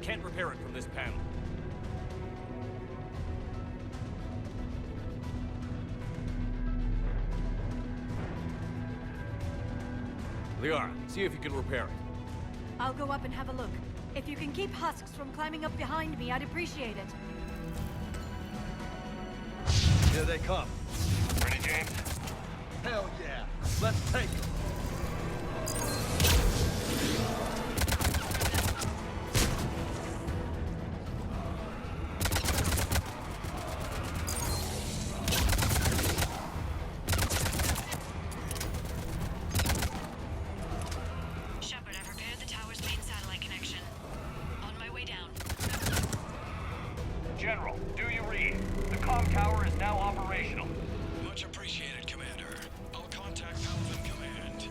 can't repair it from this panel. Liara, see if you can repair it. I'll go up and have a look. If you can keep husks from climbing up behind me, I'd appreciate it. Here they come. Ready, James? Hell yeah. Let's take them. Shepard, I've repaired the tower's main satellite connection. On my way down. General, do you read? The comm tower is now operational. Much appreciated, Commander. I'll contact Palaven Command.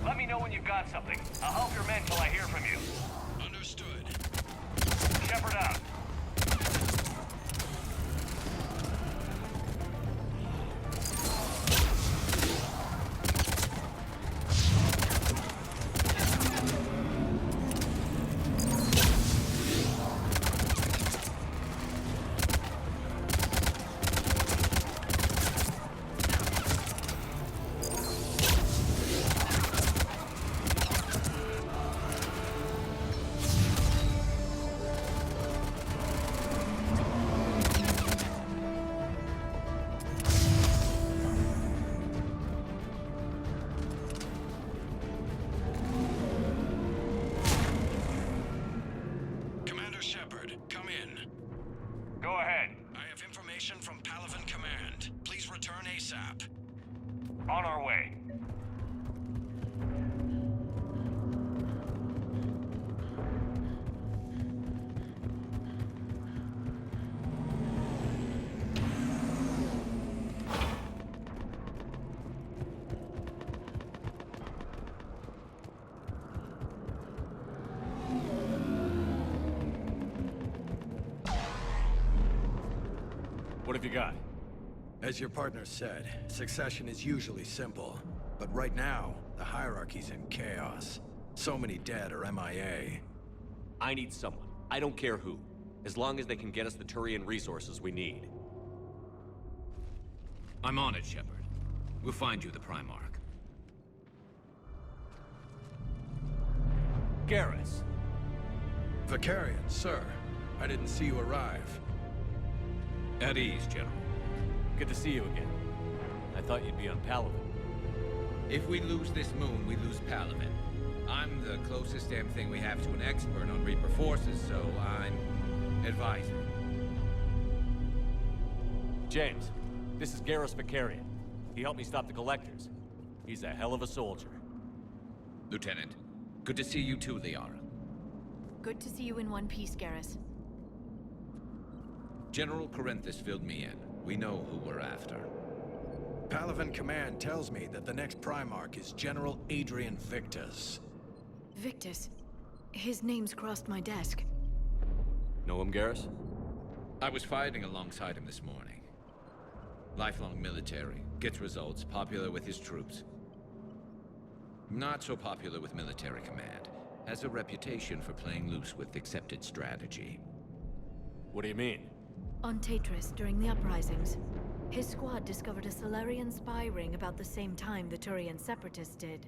Let me know when you've got something. I'll help your men till I hear from you. Understood. Shepard out. Commander Shepard, come in. Go ahead. I have information from Palaven Command. Please return ASAP. On our way. What have you got? As your partner said, succession is usually simple. But right now, the hierarchy's in chaos. So many dead or MIA. I need someone. I don't care who. As long as they can get us the Turian resources we need. I'm on it, Shepard. We'll find you the Primarch. Garrus. Vakarian, sir. I didn't see you arrive. At ease, General. Good to see you again. I thought you'd be on Palaven. If we lose this moon, we lose Palaven. I'm the closest damn thing we have to an expert on Reaper forces, so I'm advising. James, this is Garrus Vakarian. He helped me stop the Collectors. He's a hell of a soldier. Lieutenant, good to see you too, Liara. Good to see you in one piece, Garrus. General Corinthus filled me in. We know who we're after. Palaven Command tells me that the next Primarch is General Adrian Victus. Victus. His name's crossed my desk. Know him, Garrus? I was fighting alongside him this morning. Lifelong military, gets results, popular with his troops. Not so popular with military command. Has a reputation for playing loose with accepted strategy. What do you mean? On Tatris, during the uprisings, his squad discovered a Solarian spy ring about the same time the Turian Separatists did.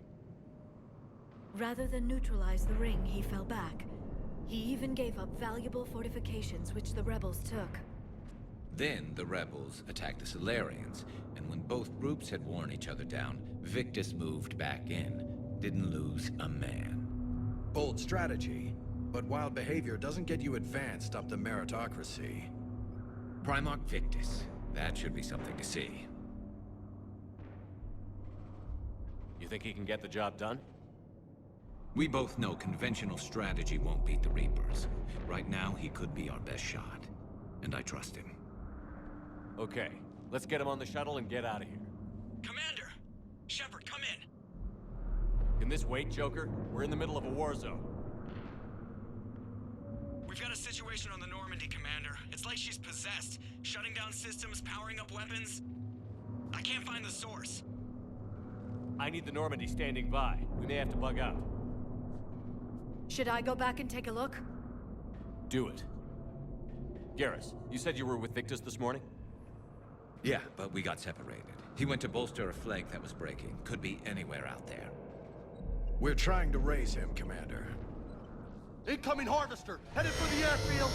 Rather than neutralize the ring, he fell back. He even gave up valuable fortifications which the rebels took. Then the rebels attacked the Solarians, and when both groups had worn each other down, Victus moved back in. Didn't lose a man. Bold strategy, but wild behavior doesn't get you advanced up the meritocracy. Primarch Victus. That should be something to see. You think he can get the job done? We both know conventional strategy won't beat the Reapers. Right now, he could be our best shot. And I trust him. Okay, let's get him on the shuttle and get out of here. Commander! Shepard, come in! Can this wait, Joker? We're in the middle of a war zone. We've got a situation on the Normandy, Commander. It's like she's possessed. Shutting down systems, powering up weapons. I can't find the source. I need the Normandy standing by. We may have to bug out. Should I go back and take a look? Do it. Garrus, you said you were with Victus this morning? Yeah, but we got separated. He went to bolster a flank that was breaking. Could be anywhere out there. We're trying to raise him, Commander. Incoming Harvester! Headed for the airfield!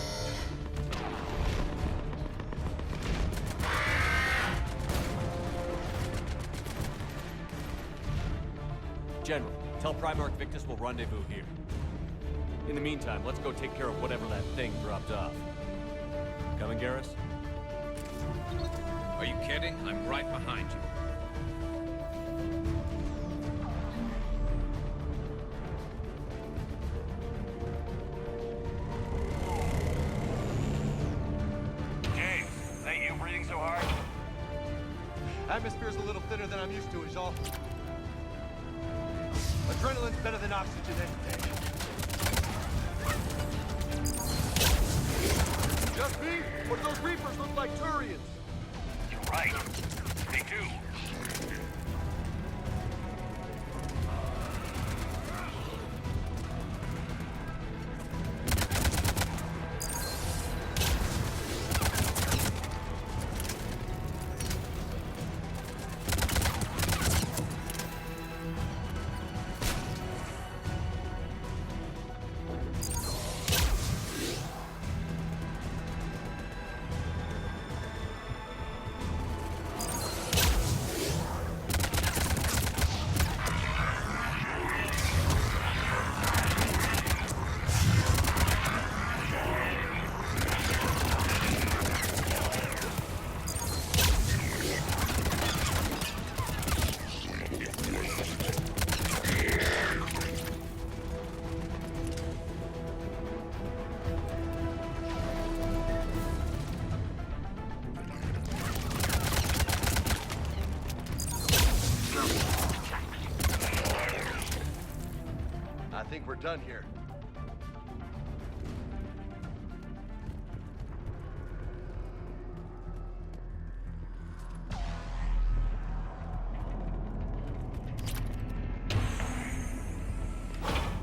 General, tell Primarch Victus we'll rendezvous here. In the meantime, let's go take care of whatever that thing dropped off. Coming, Garrus? Are you kidding? I'm right behind you. James, is that you breathing so hard? Atmosphere's a little thinner than I'm used to, is all. Adrenaline's better than oxygen any day. Just me? Or do those Reapers look like Turians? You're right. They do. I think we're done here.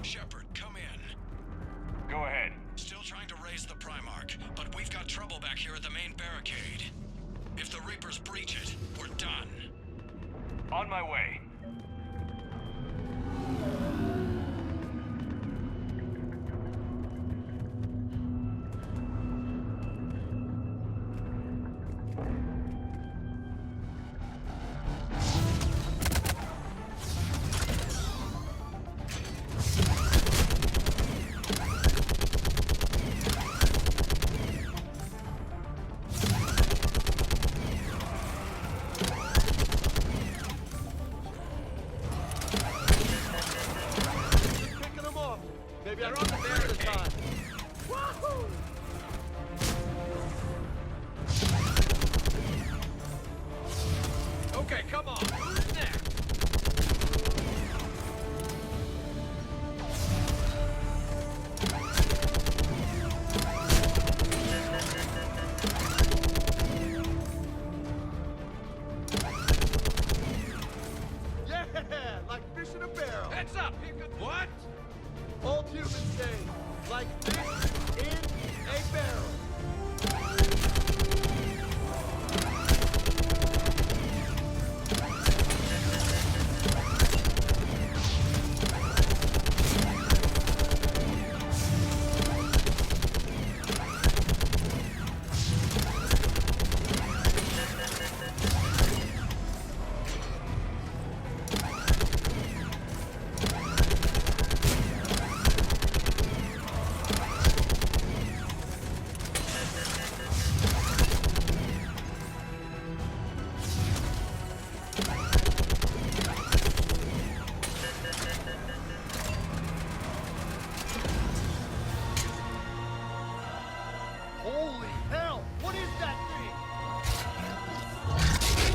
Shepard, come in. Go ahead. Still trying to raise the Primarch, but we've got trouble back here at the main barricade. If the Reapers breach it, we're done. On my way. Picking them off. Maybe I run the bear at a time. Wahoo! Okay, come on. Who's next? Yeah, like fish in a barrel. Heads up! Here comes... What? Old humans say, like fish in a barrel. Holy hell! What is that thing?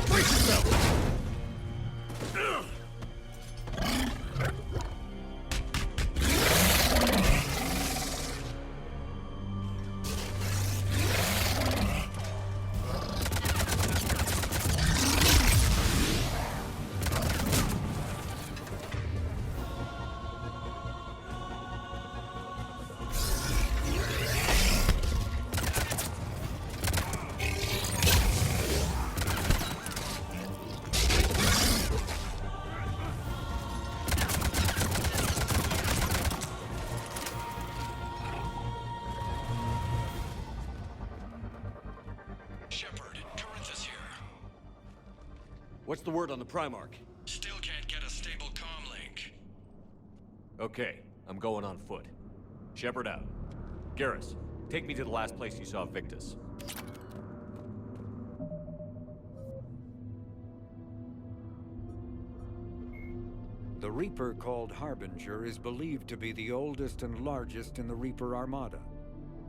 Brace yourself! Shepard, Corinthus here. What's the word on the Primarch? Still can't get a stable comm link. Okay, I'm going on foot. Shepard out. Garrus, take me to the last place you saw Victus. The Reaper called Harbinger is believed to be the oldest and largest in the Reaper Armada.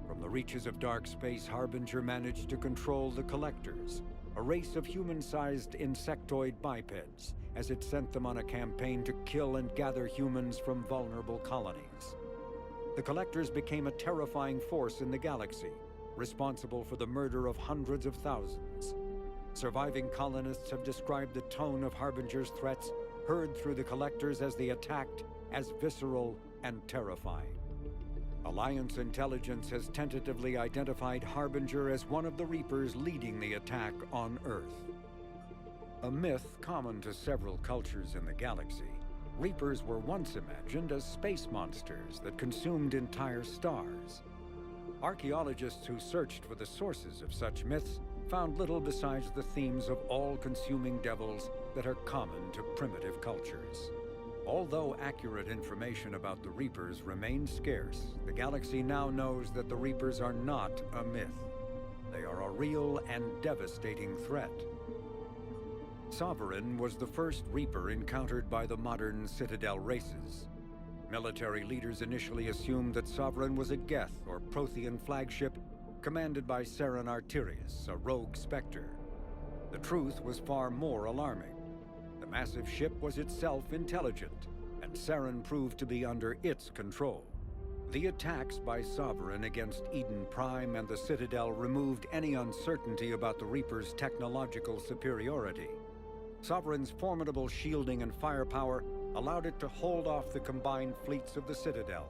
From the reaches of dark space, Harbinger managed to control the Collectors, a race of human-sized insectoid bipeds, as it sent them on a campaign to kill and gather humans from vulnerable colonies. The Collectors became a terrifying force in the galaxy, responsible for the murder of hundreds of thousands. Surviving colonists have described the tone of Harbinger's threats heard through the Collectors as they attacked as visceral and terrifying. Alliance intelligence has tentatively identified Harbinger as one of the Reapers leading the attack on Earth. A myth common to several cultures in the galaxy, Reapers were once imagined as space monsters that consumed entire stars. Archaeologists who searched for the sources of such myths found little besides the themes of all-consuming devils that are common to primitive cultures. Although accurate information about the Reapers remains scarce, the galaxy now knows that the Reapers are not a myth. They are a real and devastating threat. Sovereign was the first Reaper encountered by the modern Citadel races. Military leaders initially assumed that Sovereign was a Geth or Prothean flagship commanded by Saren Arterius, a rogue Spectre. The truth was far more alarming. The massive ship was itself intelligent, and Saren proved to be under its control. The attacks by Sovereign against Eden Prime and the Citadel removed any uncertainty about the Reaper's technological superiority. Sovereign's formidable shielding and firepower allowed it to hold off the combined fleets of the Citadel,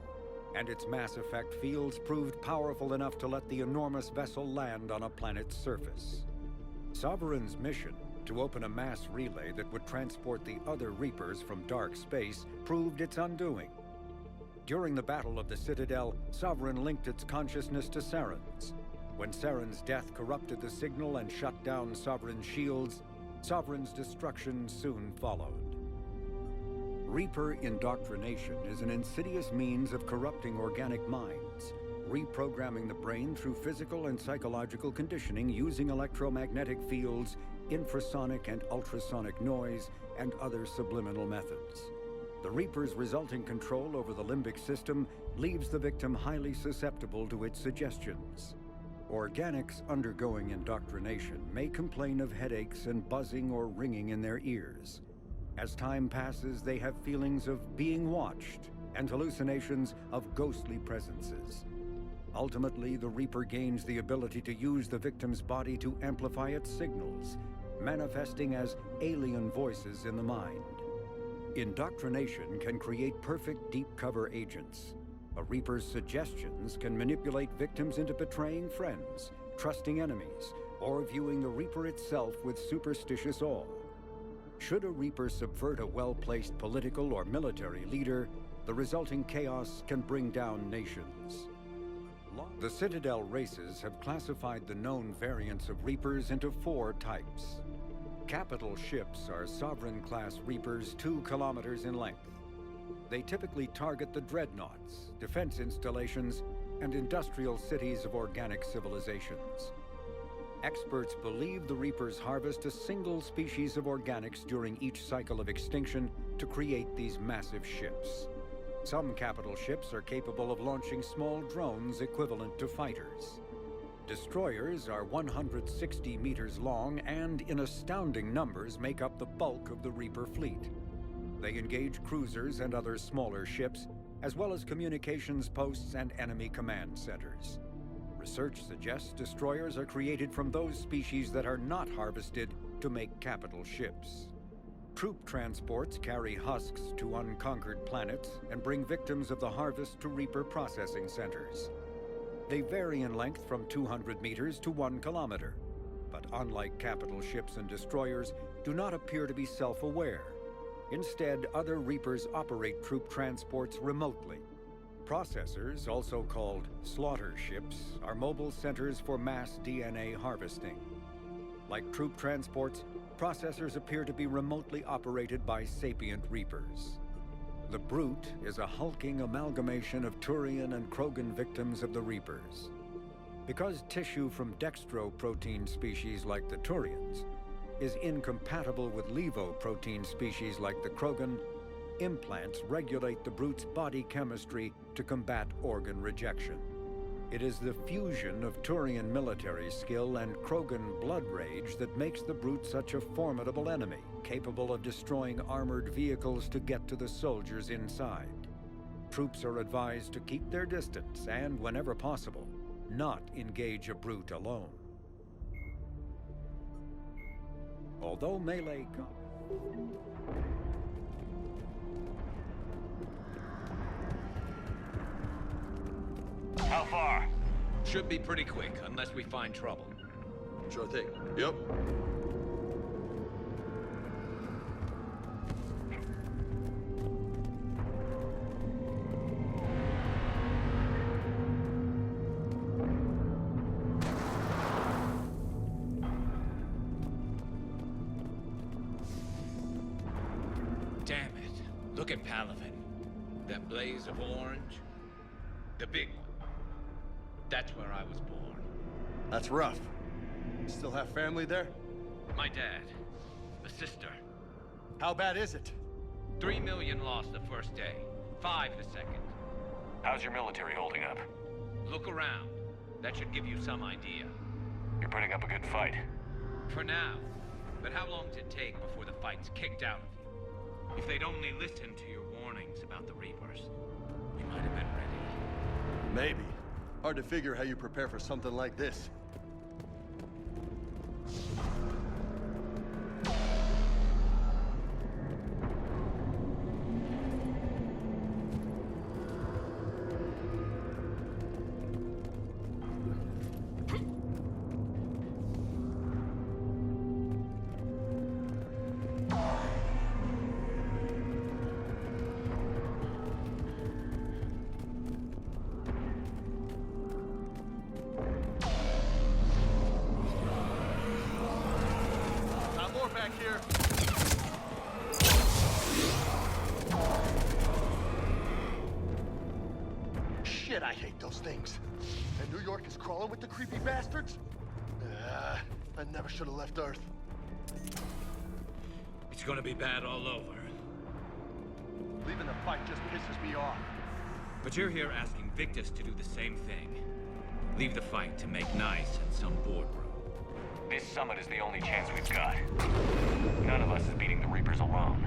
and its mass effect fields proved powerful enough to let the enormous vessel land on a planet's surface. Sovereign's mission, to open a mass relay that would transport the other Reapers from dark space, proved its undoing. During the Battle of the Citadel, Sovereign linked its consciousness to Saren's. When Saren's death corrupted the signal and shut down Sovereign's shields, Sovereign's destruction soon followed. Reaper indoctrination is an insidious means of corrupting organic minds, reprogramming the brain through physical and psychological conditioning using electromagnetic fields, infrasonic and ultrasonic noise, and other subliminal methods. The Reaper's resulting control over the limbic system leaves the victim highly susceptible to its suggestions. Organics undergoing indoctrination may complain of headaches and buzzing or ringing in their ears. As time passes, they have feelings of being watched and hallucinations of ghostly presences. Ultimately, the Reaper gains the ability to use the victim's body to amplify its signals, manifesting as alien voices in the mind. Indoctrination can create perfect deep cover agents. A Reaper's suggestions can manipulate victims into betraying friends, trusting enemies, or viewing the Reaper itself with superstitious awe. Should a Reaper subvert a well-placed political or military leader, the resulting chaos can bring down nations. The Citadel races have classified the known variants of Reapers into 4 types. Capital ships are Sovereign-class Reapers 2 kilometers in length. They typically target the dreadnoughts, defense installations, and industrial cities of organic civilizations. Experts believe the Reapers harvest a single species of organics during each cycle of extinction to create these massive ships. Some capital ships are capable of launching small drones equivalent to fighters. Destroyers are 160 meters long and, in astounding numbers, make up the bulk of the Reaper fleet. They engage cruisers and other smaller ships, as well as communications posts and enemy command centers. Research suggests destroyers are created from those species that are not harvested to make capital ships. Troop transports carry husks to unconquered planets and bring victims of the harvest to Reaper processing centers. They vary in length from 200 meters to 1 kilometer, but unlike capital ships and destroyers, do not appear to be self-aware. Instead, other Reapers operate troop transports remotely. Processors, also called slaughter ships, are mobile centers for mass DNA harvesting. Like troop transports, processors appear to be remotely operated by sapient Reapers. The Brute is a hulking amalgamation of Turian and Krogan victims of the Reapers. Because tissue from dextroprotein species like the Turians is incompatible with levoprotein species like the Krogan, implants regulate the Brute's body chemistry to combat organ rejection. It is the fusion of Turian military skill and Krogan blood rage that makes the Brute such a formidable enemy, capable of destroying armored vehicles to get to the soldiers inside. Troops are advised to keep their distance and, whenever possible, not engage a Brute alone. Although melee How far? Should be pretty quick, unless we find trouble. Sure thing. Yep. Damn it. Look at Palaven. That blaze of orange. The big one. That's where I was born. That's rough. Still have family there? My dad. A sister. How bad is it? 3 million lost the first day. 5 the second. How's your military holding up? Look around. That should give you some idea. You're putting up a good fight. For now. But how long does it take before the fight's kicked out of you? If they'd only listened to your warnings about the Reapers, you might have been ready. Maybe. Hard to figure how you prepare for something like this. Back here. Shit, I hate those things. And New York is crawling with the creepy bastards? I never should have left Earth. It's gonna be bad all over. Leaving the fight just pisses me off. But you're here asking Victus to do the same thing. Leave the fight to make nice at some boardroom. This summit is the only chance we've got. None of us is beating the Reapers alone.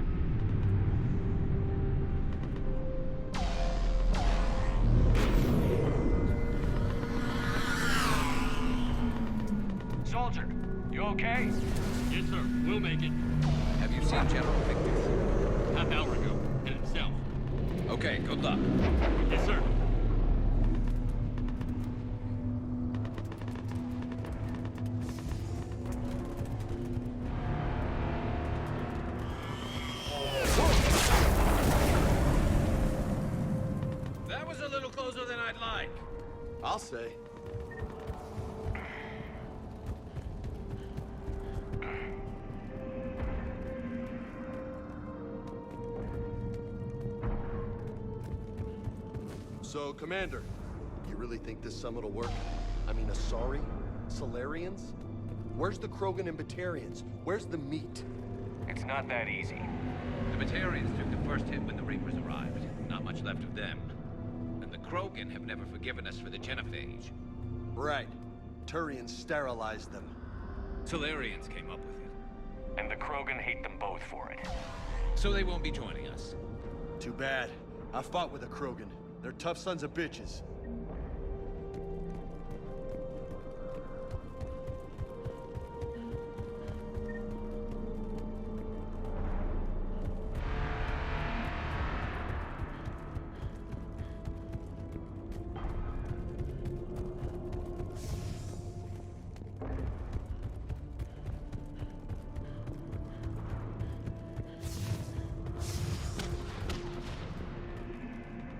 Soldier, you okay? Yes, sir. We'll make it. Have you seen General Victus? Half hour ago. Headed south. Okay, good luck. Yes, sir. That was a little closer than I'd like. I'll say. So, Commander, you really think this summit will work? I mean, Asari? Solarians? Where's the Krogan and Batarians? Where's the meat? It's not that easy. The Batarians took the first hit when the Reapers arrived. Not much left of them. And the Krogan have never forgiven us for the Genophage. Right. Turians sterilized them. Solarians came up with it. And the Krogan hate them both for it. So they won't be joining us. Too bad. I fought with a Krogan. They're tough sons of bitches.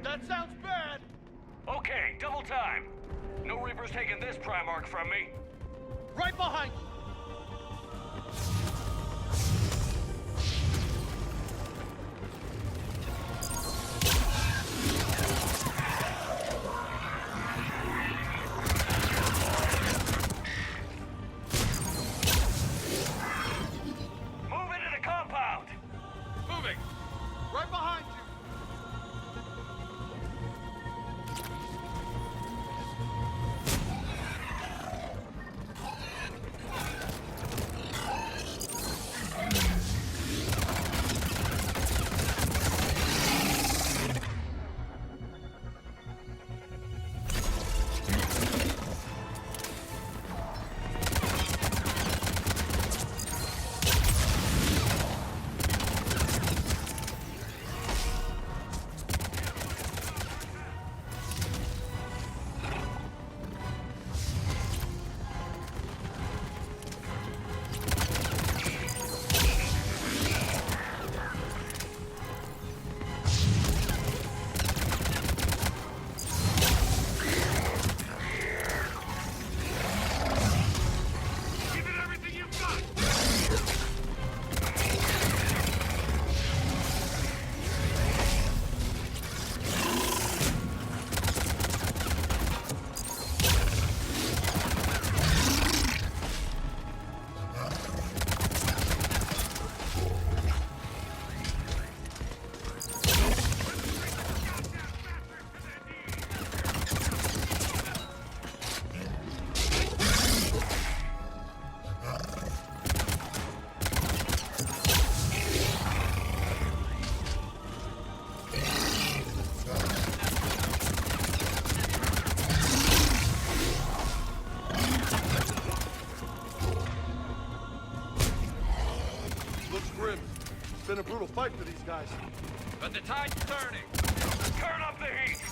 That sounds bad! Okay, double time. No Reapers taking this Primarch from me. Right behind you! brutal fight for these guys. But the tide's turning. Turn up the heat!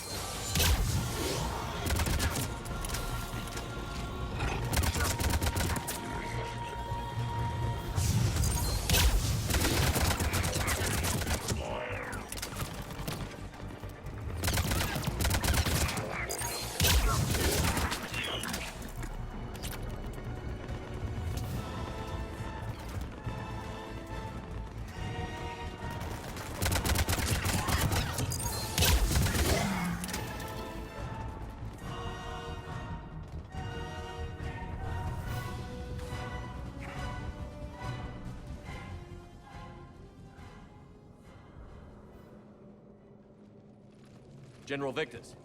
General Victus,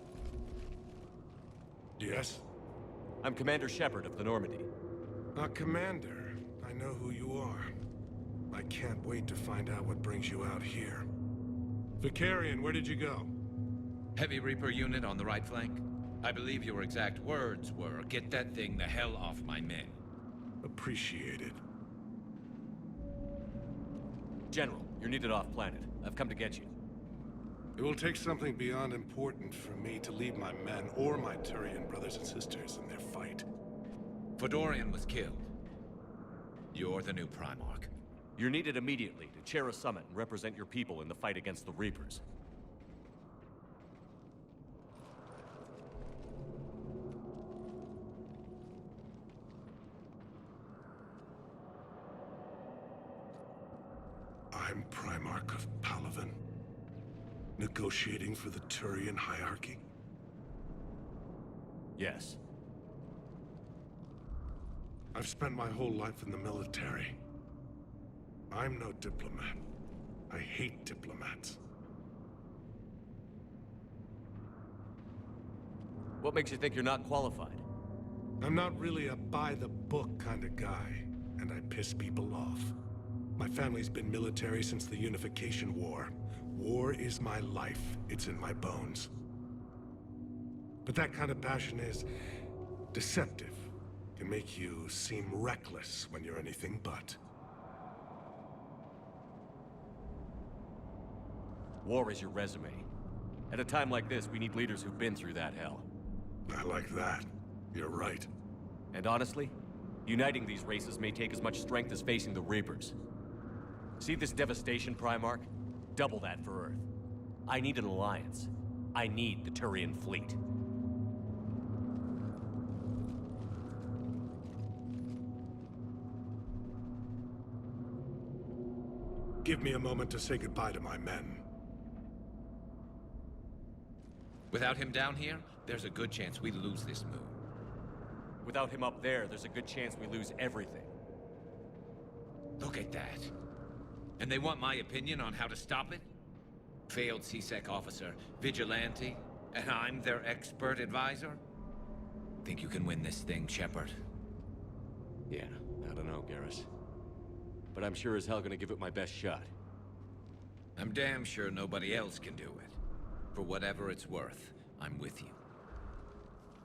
Yes? I'm Commander Shepard of the Normandy. Commander, I know who you are. I can't wait to find out what brings you out here. Vicarian, where did you go? Heavy Reaper unit on the right flank. I believe your exact words were, "Get that thing the hell off my men." Appreciated. General, you're needed off-planet. I've come to get you. It will take something beyond important for me to leave my men or my Turian brothers and sisters in their fight. Fedorian was killed. You're the new Primarch. You're needed immediately to chair a summit and represent your people in the fight against the Reapers. I'm Primarch of Palaven. Negotiating for the Turian hierarchy? Yes. I've spent my whole life in the military. I'm no diplomat. I hate diplomats. What makes you think you're not qualified? I'm not really a by-the-book kind of guy, and I piss people off. My family's been military since the Unification War. War is my life. It's in my bones. But that kind of passion is deceptive. Can make you seem reckless when you're anything but. War is your resume. At a time like this, we need leaders who've been through that hell. I like that. You're right. And honestly, uniting these races may take as much strength as facing the Reapers. See this devastation, Primarch? Double that for Earth. I need an alliance. I need the Turian fleet. Give me a moment to say goodbye to my men. Without him down here, there's a good chance we lose this move. Without him up there, there's a good chance we lose everything. Look at that. And they want my opinion on how to stop it? Failed CSEC officer, vigilante, and I'm their expert advisor? Think you can win this thing, Shepard? Yeah, I don't know, Garrus. But I'm sure as hell gonna give it my best shot. I'm damn sure nobody else can do it. For whatever it's worth, I'm with you.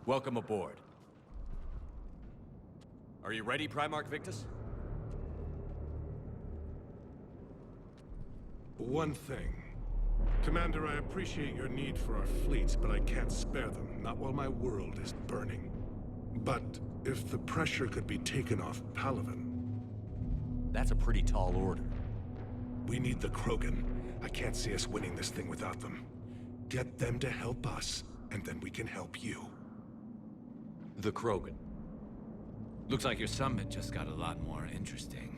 Welcome aboard. Are you ready, Primarch Victus? One thing. Commander, I appreciate your need for our fleets, but I can't spare them, not while my world is burning. But if the pressure could be taken off Palaven... That's a pretty tall order. We need the Krogan. I can't see us winning this thing without them. Get them to help us, and then we can help you. The Krogan. Looks like your summit just got a lot more interesting.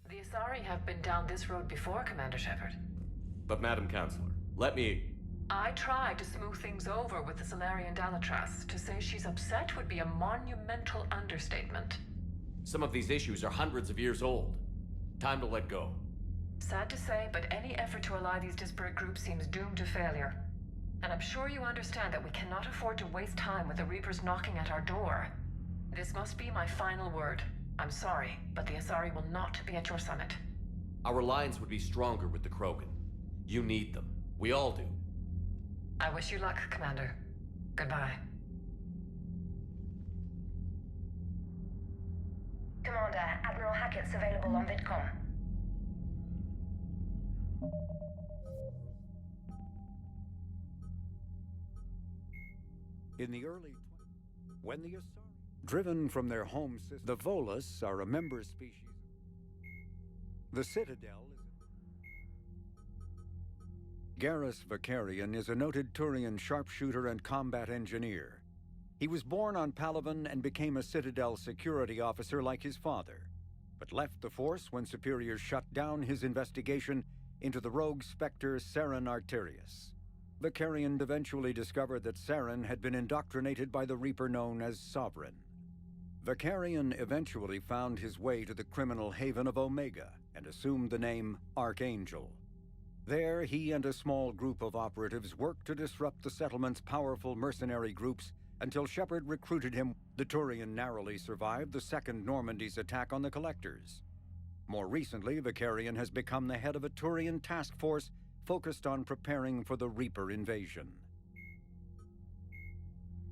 The Asari have been down this road before, Commander Shepard. But Madam Counselor, let me... I tried to smooth things over with the Salarian Dalatras. To say she's upset would be a monumental understatement. Some of these issues are hundreds of years old. Time to let go. Sad to say, but any effort to ally these disparate groups seems doomed to failure. And I'm sure you understand that we cannot afford to waste time with the Reapers knocking at our door. This must be my final word. I'm sorry, but the Asari will not be at your summit. Our alliance would be stronger with the Krogan. You need them. We all do. I wish you luck, Commander. Goodbye. Commander, Admiral Hackett's available on VidCom. In the early when the Asari, driven from their home system, the Volus are a member species. The Citadel is Garrus Vakarian is a noted Turian sharpshooter and combat engineer. He was born on Palaven and became a Citadel security officer like his father, but left the Force when superiors shut down his investigation into the rogue Spectre Saren Arterius. Vakarian eventually discovered that Saren had been indoctrinated by the Reaper known as Sovereign. Vakarian eventually found his way to the criminal haven of Omega and assumed the name Archangel. There, he and a small group of operatives worked to disrupt the settlement's powerful mercenary groups until Shepard recruited him. The Turian narrowly survived the Second Normandy's attack on the Collectors. More recently, Vakarian has become the head of a Turian task force focused on preparing for the Reaper invasion.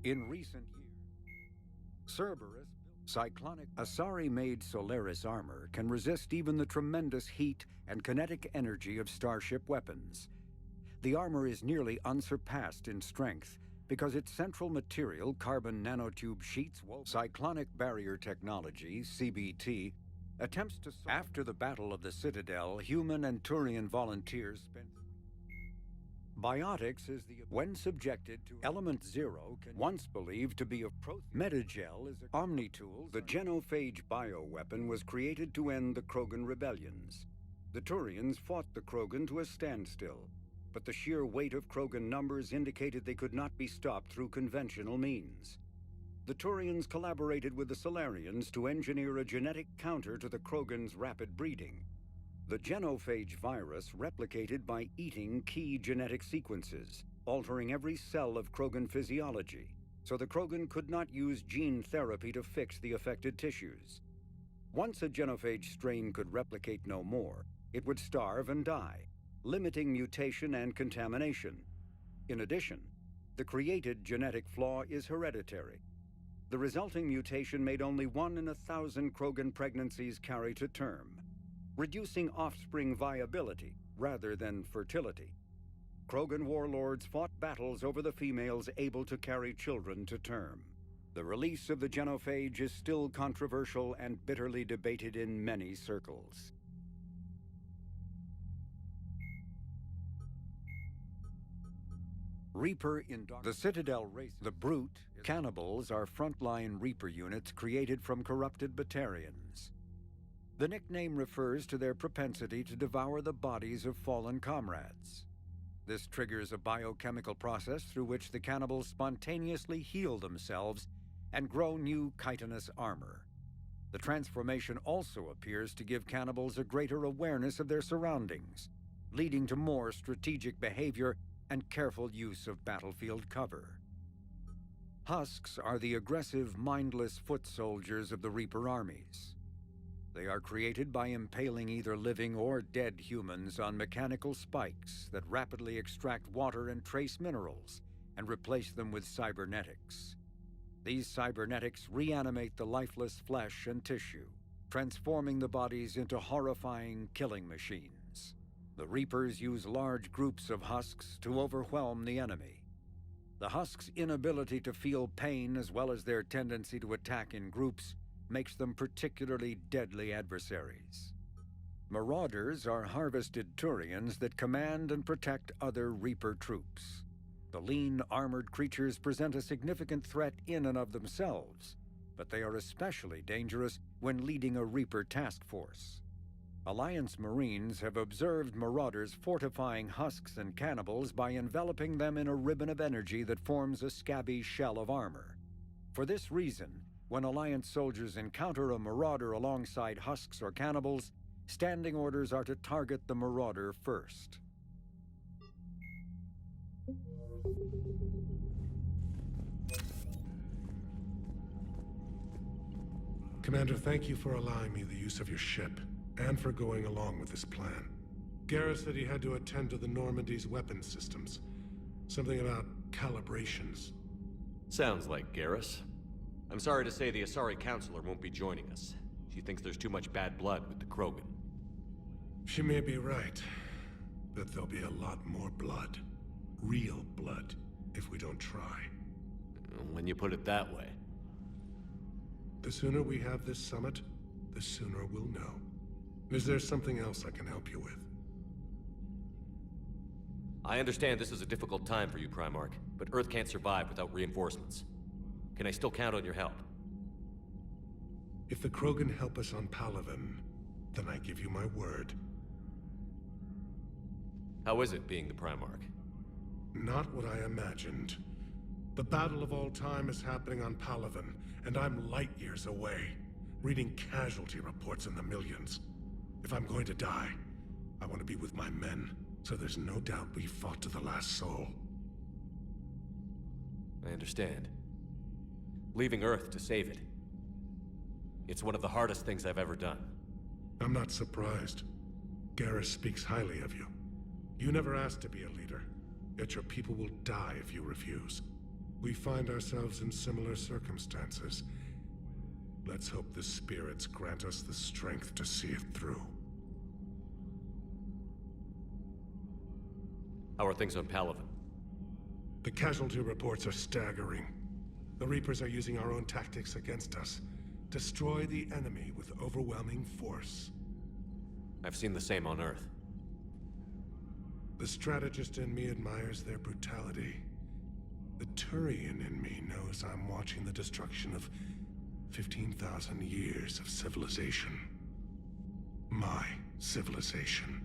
In recent years, Cerberus, cyclonic Asari-made Solaris armor can resist even the tremendous heat and kinetic energy of starship weapons. The armor is nearly unsurpassed in strength because its central material, carbon nanotube sheets, cyclonic barrier technology, CBT, attempts to... After the Battle of the Citadel, human and Turian volunteers spent... Biotics is the... When subjected to Element Zero, can once believed to be a Metagel is a Omnitool. The genophage bioweapon was created to end the Krogan rebellions. The Turians fought the Krogan to a standstill, but the sheer weight of Krogan numbers indicated they could not be stopped through conventional means. The Turians collaborated with the Solarians to engineer a genetic counter to the Krogan's rapid breeding. The genophage virus replicated by eating key genetic sequences, altering every cell of Krogan physiology, so the Krogan could not use gene therapy to fix the affected tissues. Once a genophage strain could replicate no more, it would starve and die, limiting mutation and contamination. In addition, the created genetic flaw is hereditary. The resulting mutation made only 1 in 1,000 Krogan pregnancies carry to term, reducing offspring viability rather than fertility. Krogan warlords fought battles over the females able to carry children to term. The release of the genophage is still controversial and bitterly debated in many circles. Reaper in the Citadel race. The Brute, cannibals are frontline Reaper units created from corrupted Batarians. The nickname refers to their propensity to devour the bodies of fallen comrades. This triggers a biochemical process through which the cannibals spontaneously heal themselves and grow new chitinous armor. The transformation also appears to give cannibals a greater awareness of their surroundings, leading to more strategic behavior and careful use of battlefield cover. Husks are the aggressive, mindless foot soldiers of the Reaper armies. They are created by impaling either living or dead humans on mechanical spikes that rapidly extract water and trace minerals and replace them with cybernetics. These cybernetics reanimate the lifeless flesh and tissue, transforming the bodies into horrifying killing machines. The Reapers use large groups of husks to overwhelm the enemy. The husks' inability to feel pain, as well as their tendency to attack in groups, makes them particularly deadly adversaries. Marauders are harvested Turians that command and protect other Reaper troops. The lean, armored creatures present a significant threat in and of themselves, but they are especially dangerous when leading a Reaper task force. Alliance Marines have observed Marauders fortifying husks and cannibals by enveloping them in a ribbon of energy that forms a scabby shell of armor. For this reason, when Alliance soldiers encounter a Marauder alongside husks or cannibals, standing orders are to target the Marauder first. Commander, thank you for allowing me the use of your ship, and for going along with this plan. Garrus said he had to attend to the Normandy's weapons systems. Something about calibrations. Sounds like Garrus. I'm sorry to say the Asari Counselor won't be joining us. She thinks there's too much bad blood with the Krogan. She may be right, but there'll be a lot more blood. Real blood, if we don't try. When you put it that way. The sooner we have this summit, the sooner we'll know. Is there something else I can help you with? I understand this is a difficult time for you, Primarch, but Earth can't survive without reinforcements. Can I still count on your help? If the Krogan help us on Palaven, then I give you my word. How is it being the Primarch? Not what I imagined. The battle of all time is happening on Palaven, and I'm light years away, reading casualty reports in the millions. If I'm going to die, I want to be with my men, so there's no doubt we fought to the last soul. I understand. Leaving Earth to save it. It's one of the hardest things I've ever done. I'm not surprised. Garrus speaks highly of you. You never asked to be a leader, yet your people will die if you refuse. We find ourselves in similar circumstances. Let's hope the spirits grant us the strength to see it through. How are things on Palaven? The casualty reports are staggering. The Reapers are using our own tactics against us. Destroy the enemy with overwhelming force. I've seen the same on Earth. The strategist in me admires their brutality. The Turian in me knows I'm watching the destruction of 15,000 years of civilization. My civilization.